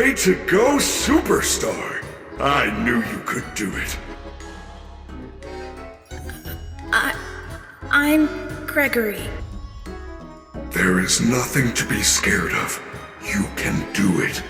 Way to go, superstar! I knew you could do it. I'm Gregory. There is nothing to be scared of. You can do it.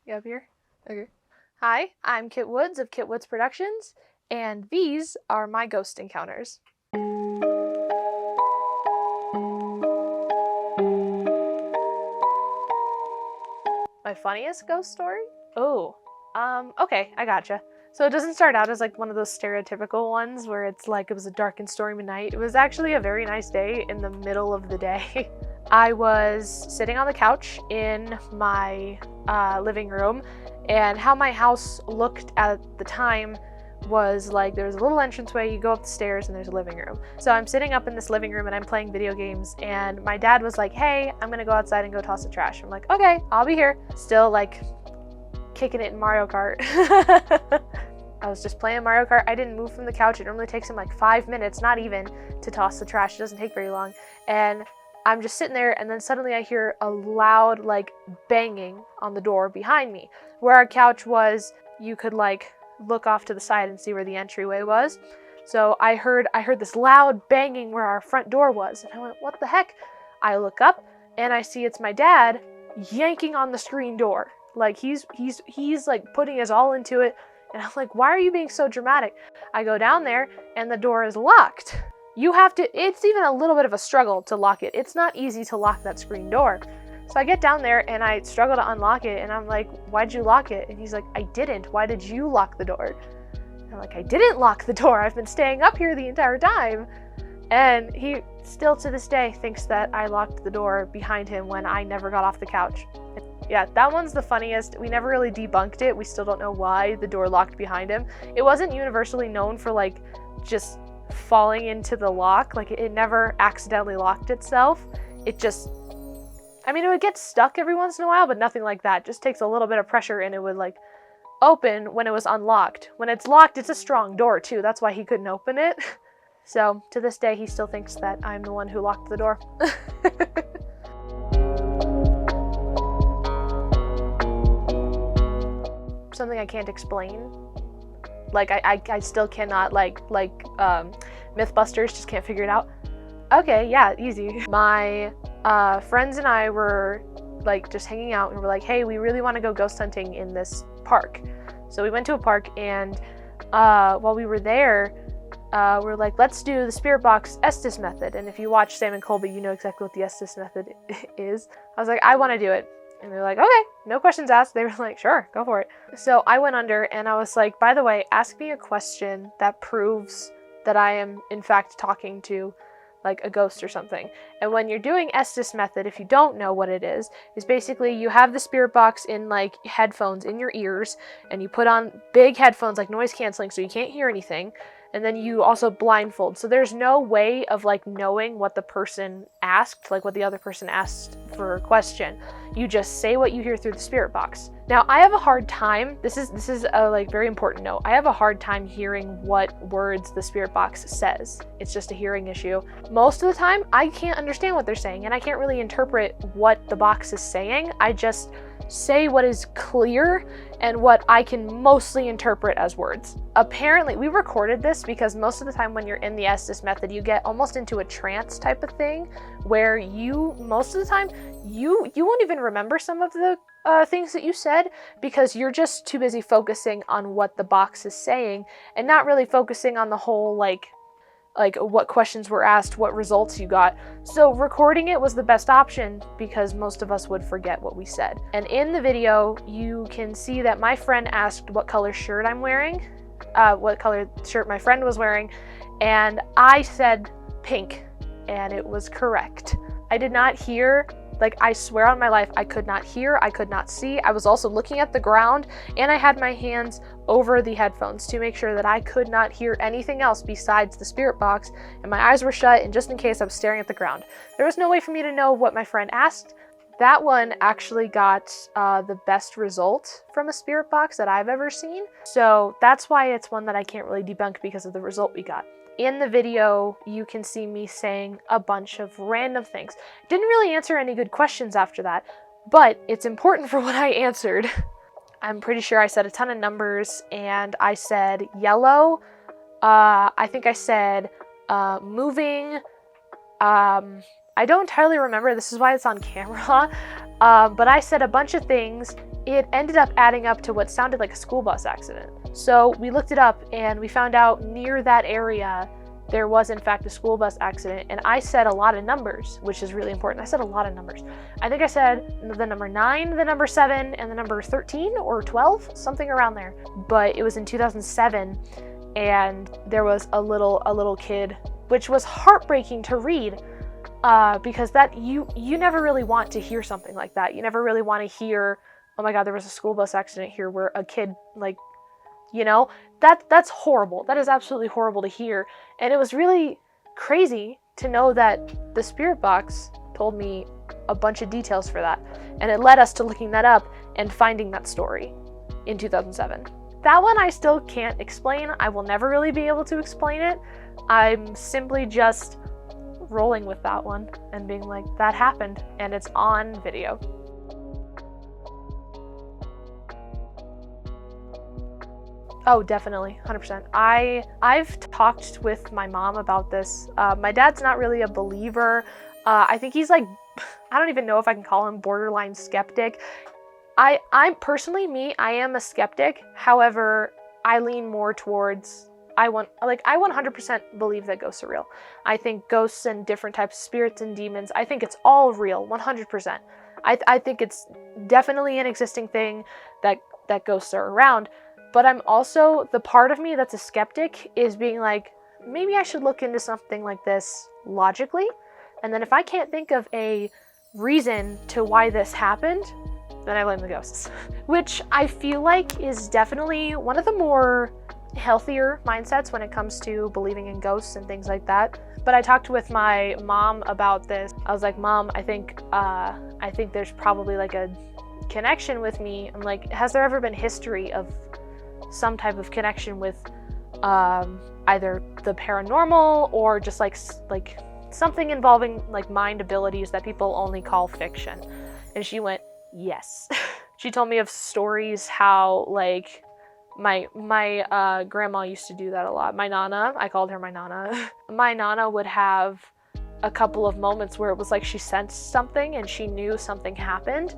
You up here? Okay. Hi, I'm Kit Woods of Kit Woods Productions, and these are my ghost encounters. My funniest ghost story? Oh, okay, I gotcha. So it doesn't start out as like one of those stereotypical ones where it's like it was a dark and stormy night. It was actually a very nice day in the middle of the day. I was sitting on the couch in my living room, and how my house looked at the time was like there was a little entranceway, you go up the stairs and there's a living room. So I'm sitting up in this living room and I'm playing video games, and my dad was like, hey, I'm gonna go outside and go toss the trash. I'm like, okay, I'll be here. Still like kicking it in Mario Kart. I was just playing Mario Kart. I didn't move from the couch. It normally takes him like 5 minutes, not even, to toss the trash. It doesn't take very long. And I'm just sitting there, and then suddenly I hear a loud like banging on the door behind me. Where our couch was, you could like look off to the side and see where the entryway was. So I heard this loud banging where our front door was, and I went, what the heck? I look up and I see it's my dad yanking on the screen door. Like he's like putting his all into it, and I'm like, why are you being so dramatic? I go down there and the door is locked. You have to, it's even a little bit of a struggle to lock it. It's not easy to lock that screen door. So I get down there and I struggle to unlock it, and I'm like, why'd you lock it? And he's like, I didn't. Why did you lock the door? And I'm like, I didn't lock the door. I've been staying up here the entire time. And he still to this day thinks that I locked the door behind him when I never got off the couch. Yeah, that one's the funniest. We never really debunked it. We still don't know why the door locked behind him. It wasn't universally known for like just falling into the lock. Like it never accidentally locked itself. It just, I mean, it would get stuck every once in a while, but nothing like that. It just takes a little bit of pressure and it would like open when it was unlocked. When it's locked, it's a strong door too. That's why he couldn't open it. So to this day, he still thinks that I'm the one who locked the door. Something I can't explain. Like I still cannot like Mythbusters just can't figure it out. Okay, yeah, easy. My friends and I were like just hanging out and we're like, hey, we really want to go ghost hunting in this park. So we went to a park, and while we were there, we're like, let's do the Spirit Box Estes method. And if you watch Sam and Colby, you know exactly what the Estes method is. I was like, I want to do it. And they're like, okay, no questions asked. They were like, sure, go for it. So I went under and I was like, by the way, ask me a question that proves that I am in fact talking to like a ghost or something. And when you're doing Estes method, if you don't know what it is basically you have the spirit box in like headphones in your ears, and you put on big headphones like noise canceling so you can't hear anything. And then you also blindfold. So there's no way of like knowing what the person asked, like what the other person asked for a question. You just say what you hear through the spirit box. Now I have a hard time, this is a like very important note. I have a hard time hearing what words the spirit box says. It's just a hearing issue. Most of the time I can't understand what they're saying, and I can't really interpret what the box is saying. I just say what is clear and what I can mostly interpret as words. Apparently, we recorded this because most of the time when you're in the Estes method, you get almost into a trance type of thing where most of the time, you won't even remember some of the things that you said because you're just too busy focusing on what the box is saying and not really focusing on the whole like what questions were asked, what results you got. So recording it was the best option because most of us would forget what we said. And in the video, you can see that my friend asked what color shirt I'm wearing, what color shirt my friend was wearing, and I said pink, and it was correct. I did not hear Like, I swear on my life, I could not hear, I could not see. I was also looking at the ground, and I had my hands over the headphones to make sure that I could not hear anything else besides the spirit box, and my eyes were shut, and just in case, I was staring at the ground. There was no way for me to know what my friend asked. That one actually got the best result from a spirit box that I've ever seen. So that's why it's one that I can't really debunk because of the result we got. In the video, you can see me saying a bunch of random things. Didn't really answer any good questions after that, but it's important for what I answered. I'm pretty sure I said a ton of numbers, and I said yellow. I think I said moving. I don't entirely remember, this is why it's on camera, but I said a bunch of things. It ended up adding up to what sounded like a school bus accident. So we looked it up and we found out near that area there was in fact a school bus accident, and I said a lot of numbers, which is really important. I said a lot of numbers. I think I said the number 9, the number 7, and the number 13 or 12, something around there. But it was in 2007, and there was a little kid, which was heartbreaking to read. Because that you never really want to hear something like that. You never really want to hear, oh my god, there was a school bus accident here where a kid, like, you know, that's horrible. That is absolutely horrible to hear. And it was really crazy to know that the spirit box told me a bunch of details for that. And it led us to looking that up and finding that story in 2007. That one I still can't explain. I will never really be able to explain it. I'm simply just rolling with that one and being like, that happened, and it's on video. Oh, definitely, 100%. I've talked with my mom about this. My dad's not really a believer. I think he's like, I don't even know if I can call him borderline skeptic. I'm personally, I am a skeptic. However, I lean more towards I 100% believe that ghosts are real. I think ghosts and different types of spirits and demons, I think it's all real, 100%. I think it's definitely an existing thing that ghosts are around. But I'm also, the part of me that's a skeptic is being like, maybe I should look into something like this logically. And then if I can't think of a reason to why this happened, then I blame the ghosts. Which I feel like is definitely one of the more healthier mindsets when it comes to believing in ghosts and things like that. But I talked with my mom about this. I was like, Mom, I think there's probably like a connection with me. I'm like, has there ever been history of some type of connection with either the paranormal or just like something involving like mind abilities that people only call fiction? And she went, yes. She told me of stories how like my grandma used to do that a lot. My nana, I called her my nana. My nana would have a couple of moments where it was like she sensed something and she knew something happened.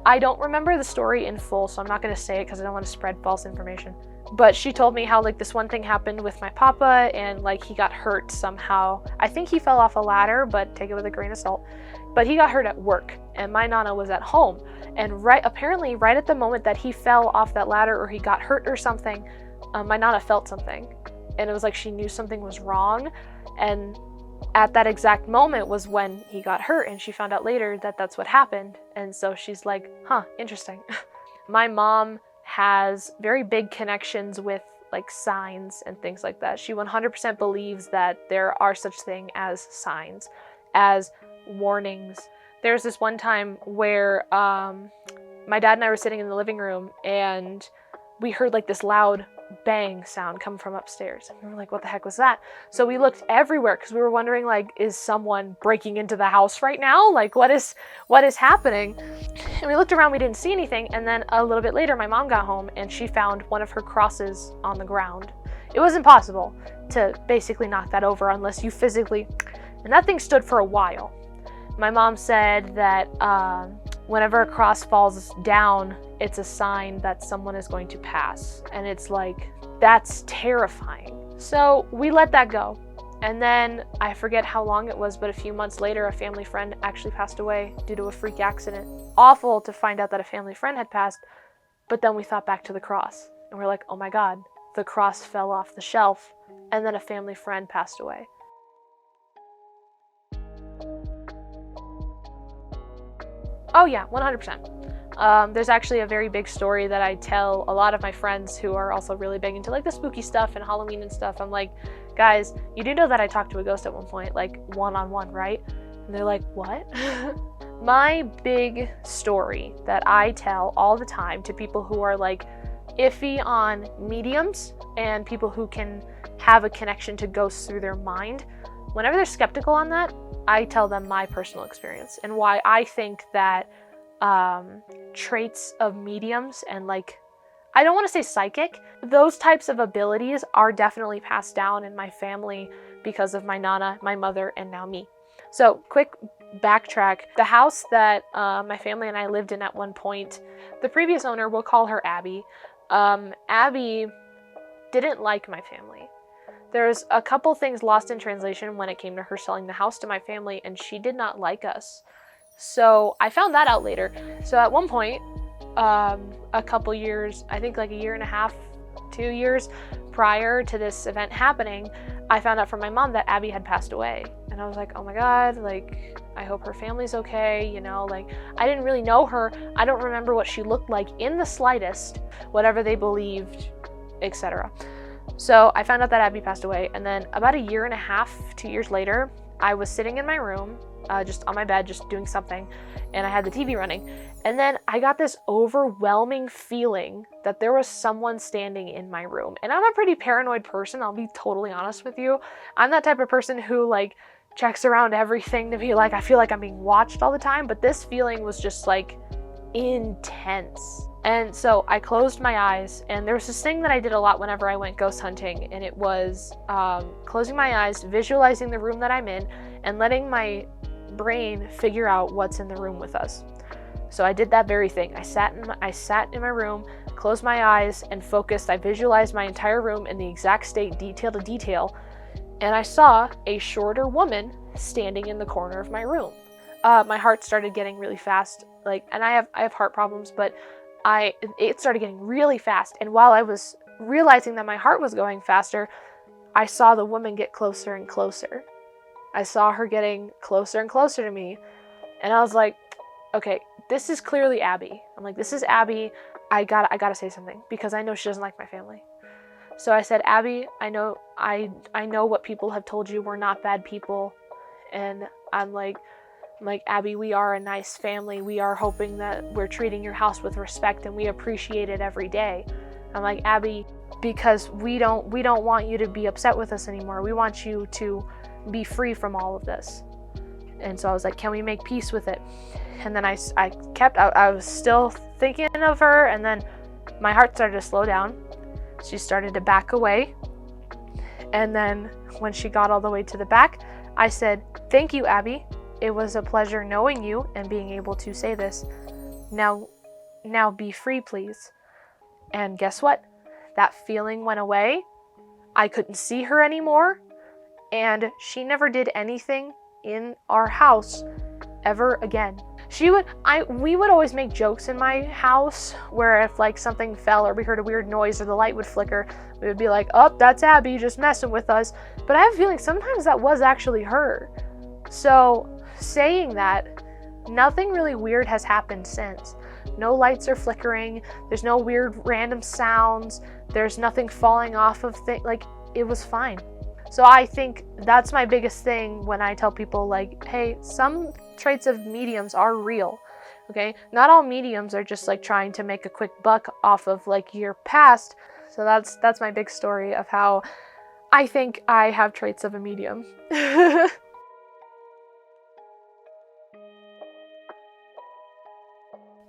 I don't remember the story in full, so I'm not going to say it because I don't want to spread false information. But she told me how like this one thing happened with my papa and like he got hurt somehow. I think he fell off a ladder, but take it with a grain of salt. But he got hurt at work and my nana was at home. And apparently right at the moment that he fell off that ladder or he got hurt or something, my nana felt something. And it was like she knew something was wrong. And at that exact moment was when he got hurt, and she found out later that that's what happened. And so she's like, huh, interesting. My mom has very big connections with like signs and things like that. She 100% believes that there are such thing as signs, as warnings. There's this one time where my dad and I were sitting in the living room and we heard like this loud bang sound come from upstairs. And we were like, what the heck was that? So we looked everywhere because we were wondering like, is someone breaking into the house right now? Like what is happening? And we looked around, we didn't see anything. And then a little bit later, my mom got home and she found one of her crosses on the ground. It was impossible to basically knock that over unless you physically, and that thing stood for a while. My mom said that whenever a cross falls down, it's a sign that someone is going to pass. And it's like, that's terrifying. So we let that go. And then I forget how long it was, but a few months later, a family friend actually passed away due to a freak accident. Awful to find out that a family friend had passed, but then we thought back to the cross. And we're like, oh my God, the cross fell off the shelf, and then a family friend passed away. Oh yeah, 100%. There's actually a very big story that I tell a lot of my friends who are also really big into like the spooky stuff and Halloween and stuff. I'm like, guys, you do know that I talked to a ghost at one point, like one-on-one, right? And they're like, what? My big story that I tell all the time to people who are like iffy on mediums and people who can have a connection to ghosts through their mind, whenever they're skeptical on that, I tell them my personal experience and why I think that traits of mediums and like, I don't want to say psychic, those types of abilities are definitely passed down in my family because of my nana, my mother, and now me. So quick backtrack, the house that my family and I lived in at one point, the previous owner, we'll call her Abby, Abby didn't like my family. There's a couple things lost in translation when it came to her selling the house to my family, and she did not like us. So I found that out later. So at one point, a couple years, I think like a year and a half, 2 years prior to this event happening, I found out from my mom that Abby had passed away. And I was like, oh my God, like, I hope her family's okay, you know, like, I didn't really know her. I don't remember what she looked like in the slightest, whatever they believed, etc. So I found out that Abby passed away, and then about a year and a half, 2 years later, I was sitting in my room, just on my bed, just doing something, and I had the TV running, and then I got this overwhelming feeling that there was someone standing in my room. And I'm a pretty paranoid person, I'll be totally honest with you. I'm that type of person who like checks around everything to be like, I feel like I'm being watched all the time, but this feeling was just like intense. And so I closed my eyes, and there was this thing that I did a lot whenever I went ghost hunting, and it was closing my eyes, visualizing the room that I'm in, and letting my brain figure out what's in the room with us. So I did that very thing. I sat in my room, closed my eyes, and focused. I visualized my entire room in the exact state, detail to detail, and I saw a shorter woman standing in the corner of my room. My heart started getting really fast, like, and I have heart problems, but it started getting really fast, and while I was realizing that my heart was going faster, I saw the woman get closer and closer. I saw her getting closer and closer to me, and I was like, okay, this is clearly Abby. I'm like, this is Abby. I gotta say something, because I know she doesn't like my family. So I said, Abby, I know what people have told you. We're not bad people, and I'm like, Abby, we are a nice family. We are hoping that we're treating your house with respect, and we appreciate it every day. I'm like, Abby, because we don't want you to be upset with us anymore. We want you to be free from all of this. And so I was like, can we make peace with it? And then I was still thinking of her, and then my heart started to slow down. She started to back away. And then when she got all the way to the back, I said, thank you, Abby. It was a pleasure knowing you and being able to say this. Now be free, please. And guess what? That feeling went away. I couldn't see her anymore. And she never did anything in our house ever again. We would always make jokes in my house where if like something fell or we heard a weird noise or the light would flicker, we would be like, oh, that's Abby just messing with us. But I have a feeling sometimes that was actually her. So saying that, nothing really weird has happened since. No lights are flickering, there's no weird random sounds, there's nothing falling off of things, like, it was fine. So I think that's my biggest thing when I tell people, like, hey, some traits of mediums are real, okay? Not all mediums are just like trying to make a quick buck off of like your past. So that's my big story of how I think I have traits of a medium.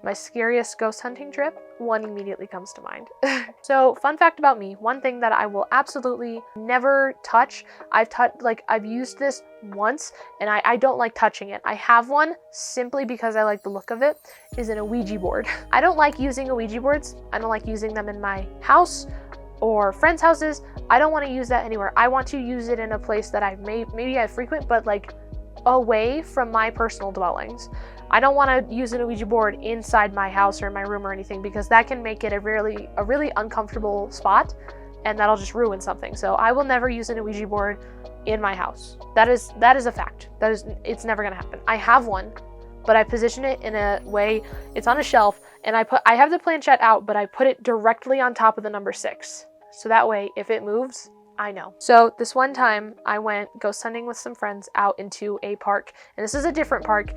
My scariest ghost hunting trip, one immediately comes to mind. So, fun fact about me, one thing that I will absolutely never touch, I've used this once, and I don't like touching it. I have one simply because I like the look of it, is an Ouija board. I don't like using Ouija boards. I don't like using them in my house or friends' houses. I don't want to use that anywhere. I want to use it in a place that maybe I frequent, but like away from my personal dwellings. I don't want to use an Ouija board inside my house or in my room or anything, because that can make it a really uncomfortable spot, and that'll just ruin something. So I will never use an Ouija board in my house. That is a fact. It's never gonna happen. I have one, but I position it in a way, it's on a shelf, and I have the planchette out, but I put it directly on top of the number 6. So that way, if it moves, I know. So this one time I went ghost hunting with some friends out into a park, and this is a different park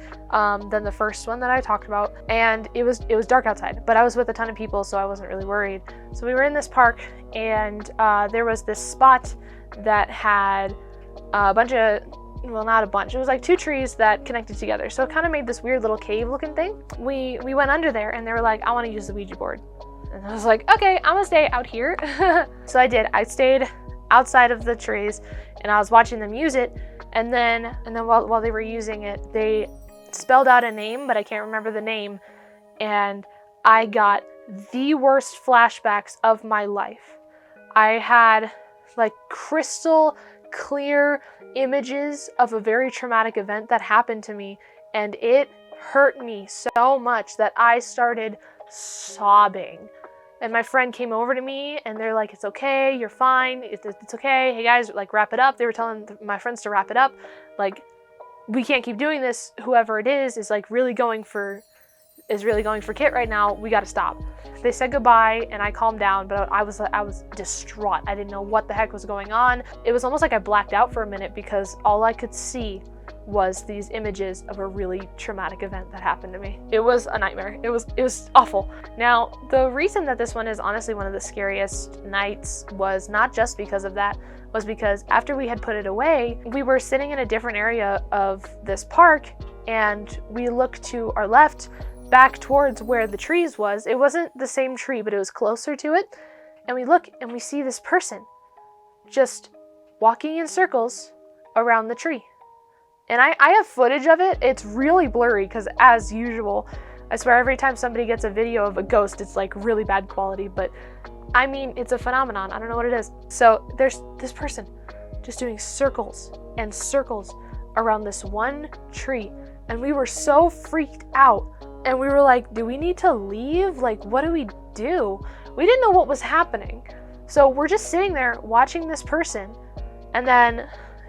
than the first one that I talked about, and it was dark outside, but I was with a ton of people, so I wasn't really worried. So we were in this park, and there was this spot that had a bunch of, well, not a bunch, it was like 2 trees that connected together, so it kind of made this weird little cave looking thing. We went under there, and they were like, I want to use the Ouija board. And I was like, okay, I'm gonna stay out here. So I did. I stayed outside of the trees, and I was watching them use it, and then while they were using it, they spelled out a name, but I can't remember the name, and I got the worst flashbacks of my life. I had like crystal clear images of a very traumatic event that happened to me, and it hurt me so much that I started sobbing. And my friend came over to me, and they're like, it's okay, you're fine, it's okay, hey guys, like, wrap it up. They were telling my friends to wrap it up, like, we can't keep doing this, whoever it is like really going for Kit right now, we gotta stop. They said goodbye, and I calmed down, but I was distraught. I didn't know what the heck was going on. It was almost like I blacked out for a minute, because all I could see was these images of a really traumatic event that happened to me. It was a nightmare. It was awful. Now, the reason that this one is honestly one of the scariest nights was not just because of that, was because after we had put it away, we were sitting in a different area of this park, and we looked to our left, back towards where the trees was. It wasn't the same tree, but it was closer to it. And we look, and we see this person just walking in circles around the tree. And I have footage of it. It's really blurry, because as usual, I swear every time somebody gets a video of a ghost, it's like really bad quality, but I mean, it's a phenomenon. I don't know what it is. So there's this person just doing circles and circles around this one tree, and we were so freaked out, and we were like, do we need to leave? Like, what do we do? We didn't know what was happening. So we're just sitting there watching this person, and then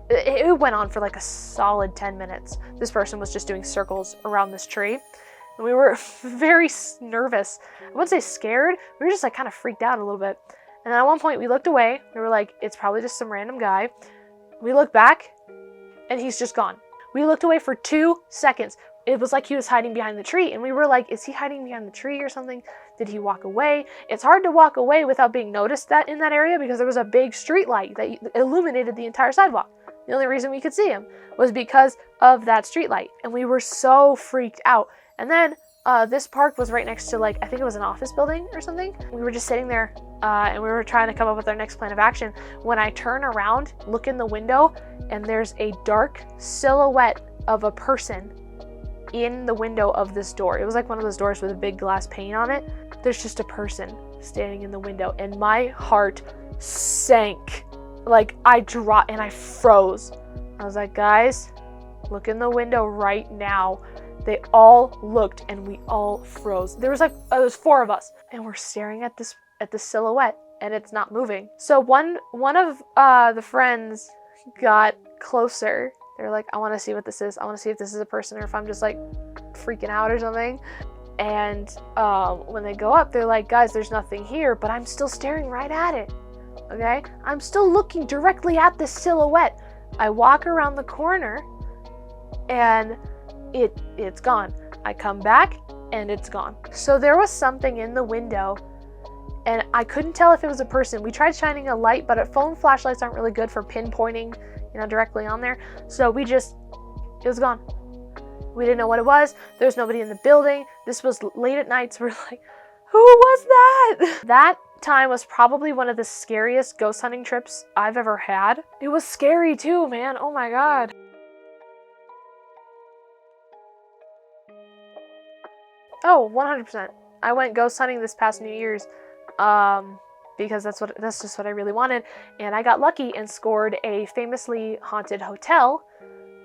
it went on for like a solid 10 minutes. This person was just doing circles around this tree, and we were very nervous. I wouldn't say scared. We were just like kind of freaked out a little bit. And then at one point we looked away. We were like, it's probably just some random guy. We looked back, and he's just gone. We looked away for 2 seconds. It was like he was hiding behind the tree, and we were like, is he hiding behind the tree or something? Did he walk away? It's hard to walk away without being noticed that in that area, because there was a big street light that illuminated the entire sidewalk. The only reason we could see him was because of that street light, and we were so freaked out. And then this park was right next to, like, I think it was an office building or something. We were just sitting there, and we were trying to come up with our next plan of action, when I turn around, look in the window, and there's a dark silhouette of a person in the window of this door. It was like one of those doors with a big glass pane on it. There's just a person standing in the window, and my heart sank. Like, I dropped and I froze. I was like, guys, look in the window right now. They all looked, and we all froze. There was 4 of us, and we're staring at this silhouette, and it's not moving. So one of the friends got closer. They're like, I want to see what this is. I want to see if this is a person or if I'm just like freaking out or something. And when they go up, they're like, guys, there's nothing here, but I'm still staring right at it. Okay? I'm still looking directly at this silhouette. I walk around the corner, and it's gone. I come back, and it's gone. So there was something in the window, and I couldn't tell if it was a person. We tried shining a light, but phone flashlights aren't really good for pinpointing, directly on there. So it was gone. We didn't know what it was. There was nobody in the building. This was late at night, so we're like, who was that? That time was probably one of the scariest ghost hunting trips I've ever had. It was scary too, man. Oh my God. Oh, 100%. I went ghost hunting this past New Year's. Because that's just what I really wanted, and I got lucky and scored a famously haunted hotel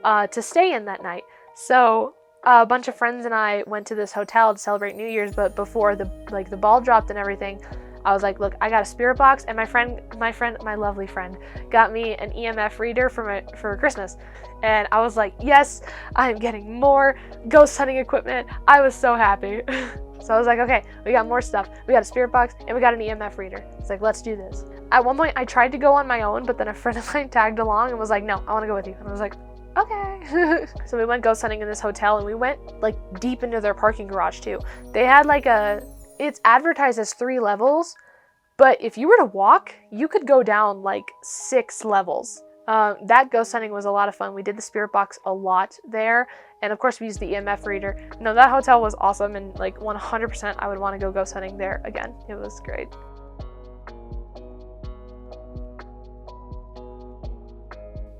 to stay in that night. So a bunch of friends and I went to this hotel to celebrate New Year's, but before the ball dropped and everything, I was like, look, I got a spirit box, and my lovely friend got me an EMF reader for Christmas. And I was like, yes, I'm getting more ghost hunting equipment. I was so happy. So I was like, okay, we got more stuff. We got a spirit box and we got an EMF reader. It's like, let's do this. At one point I tried to go on my own, but then a friend of mine tagged along and was like, no, I want to go with you. And I was like, okay. So we went ghost hunting in this hotel, and we went like deep into their parking garage too. They had like it's advertised as 3 levels, but if you were to walk, you could go down like 6 levels. That ghost hunting was a lot of fun. We did the spirit box a lot there, and of course we used the EMF reader. No, that hotel was awesome, and like 100% I would want to go ghost hunting there again. It was great.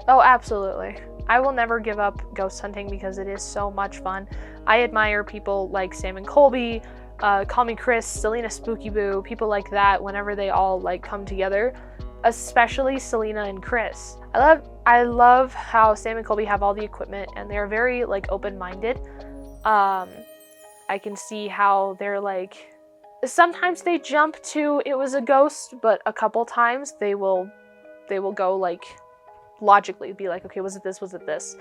Oh, absolutely. I will never give up ghost hunting because it is so much fun. I admire people like Sam and Colby, Call Me Chris, Selena Spooky Boo, people like that whenever they all like come together, especially Selena and Chris. I love how Sam and Colby have all the equipment, and they're very like open-minded. I can see how they're like, sometimes they jump to it was a ghost, but a couple times they will go like logically be like, okay, was it this, was it this?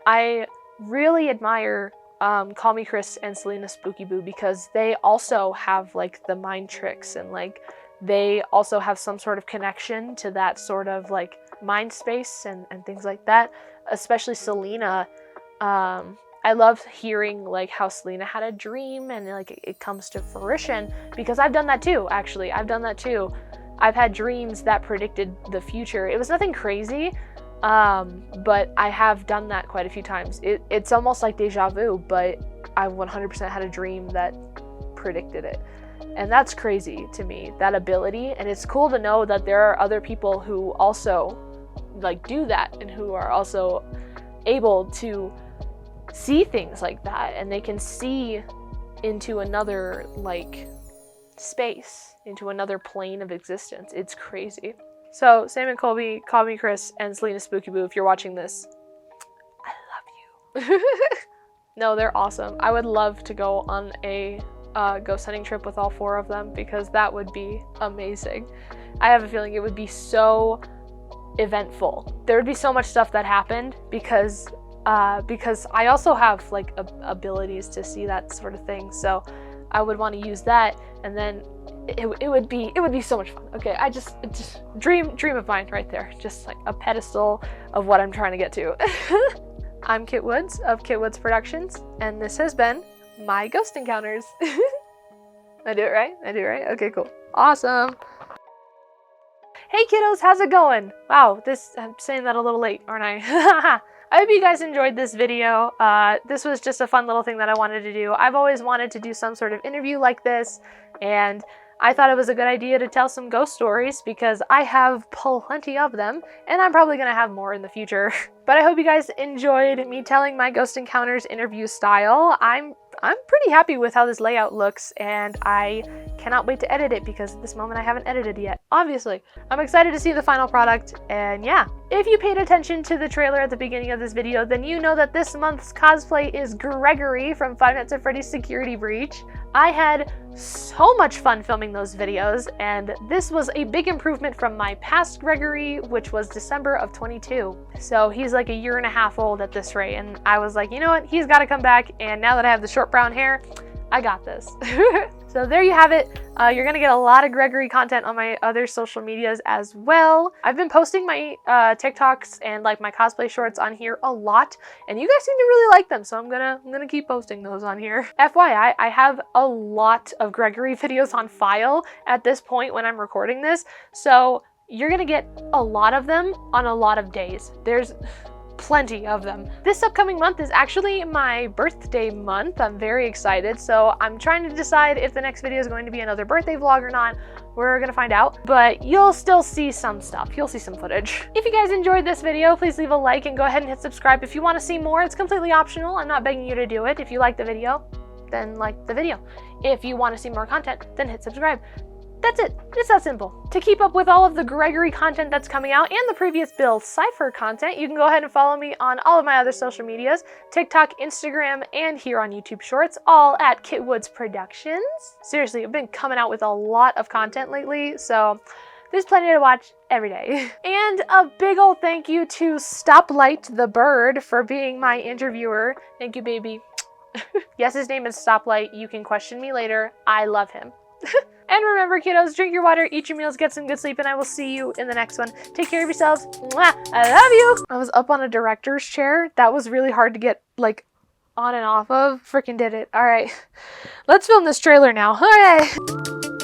I really admire Call Me Chris and Selena Spooky Boo because they also have like the mind tricks, and like they also have some sort of connection to that sort of like mind space and things like that. Especially Selena. I love hearing like how Selena had a dream and like it comes to fruition, because I've done that too. Actually, I've done that too. I've had dreams that predicted the future. It was nothing crazy, but I have done that quite a few times. It's almost like deja vu, but I 100% had a dream that predicted it. And that's crazy to me, that ability. And it's cool to know that there are other people who also like do that, and who are also able to see things like that, and they can see into another like space, into another plane of existence. It's crazy. So Sam and Colby, Call Me Chris, and Selena Spooky Boo, if you're watching this, I love you. No, they're awesome. I would love to go on a ghost hunting trip with all 4 of them, because that would be amazing. I have a feeling it would be so eventful. There would be so much stuff that happened because I also have like abilities to see that sort of thing. So I would want to use that, and then it would be so much fun. Okay, I just dream of mine right there. Just like a pedestal of what I'm trying to get to. I'm Kit Woods of Kit Woods Productions, and this has been my ghost encounters. I do it right? Okay, cool. Awesome. Hey kiddos, how's it going? Wow, I'm saying that a little late, aren't I? I hope you guys enjoyed this video. This was just a fun little thing that I wanted to do. I've always wanted to do some sort of interview like this, and I thought it was a good idea to tell some ghost stories because I have plenty of them, and I'm probably going to have more in the future. But I hope you guys enjoyed me telling my ghost encounters interview style. I'm pretty happy with how this layout looks, and I cannot wait to edit it because at this moment I haven't edited yet, obviously. I'm excited to see the final product, and yeah. If you paid attention to the trailer at the beginning of this video, then you know that this month's cosplay is Gregory from Five Nights at Freddy's Security Breach. I had so much fun filming those videos, and this was a big improvement from my past Gregory, which was December of 22. So he's like a year and a half old at this rate, and I was like, you know what, he's got to come back, and now that I have the short brown hair, I got this. So there you have it. You're gonna get a lot of Gregory content on my other social medias as well. I've been posting my TikToks and like my cosplay shorts on here a lot, and you guys seem to really like them, so I'm gonna keep posting those on here. FYI, I have a lot of Gregory videos on file at this point when I'm recording this, so you're gonna get a lot of them on a lot of days. There's plenty of them. This upcoming month is actually my birthday month. I'm very excited, so I'm trying to decide if the next video is going to be another birthday vlog or not. We're gonna find out, but you'll still see some stuff. You'll see some footage. If you guys enjoyed this video, please leave a like and go ahead and hit subscribe. If you want to see more, it's completely optional. I'm not begging you to do it. If you like the video, then like the video. If you want to see more content, then hit subscribe. That's it. It's that simple. To keep up with all of the Gregory content that's coming out and the previous Bill Cipher content, you can go ahead and follow me on all of my other social medias, TikTok, Instagram, and here on YouTube Shorts, all at Kitwoods Productions. Seriously, I've been coming out with a lot of content lately, so there's plenty to watch every day. And a big old thank you to Stoplight the bird for being my interviewer. Thank you, baby. Yes, his name is Stoplight. You can question me later. I love him. And remember, kiddos, drink your water, eat your meals, get some good sleep, and I will see you in the next one. Take care of yourselves. Mwah! I love you! I was up on a director's chair. That was really hard to get, like, on and off of. Freaking did it. All right. Let's film this trailer now. Hooray!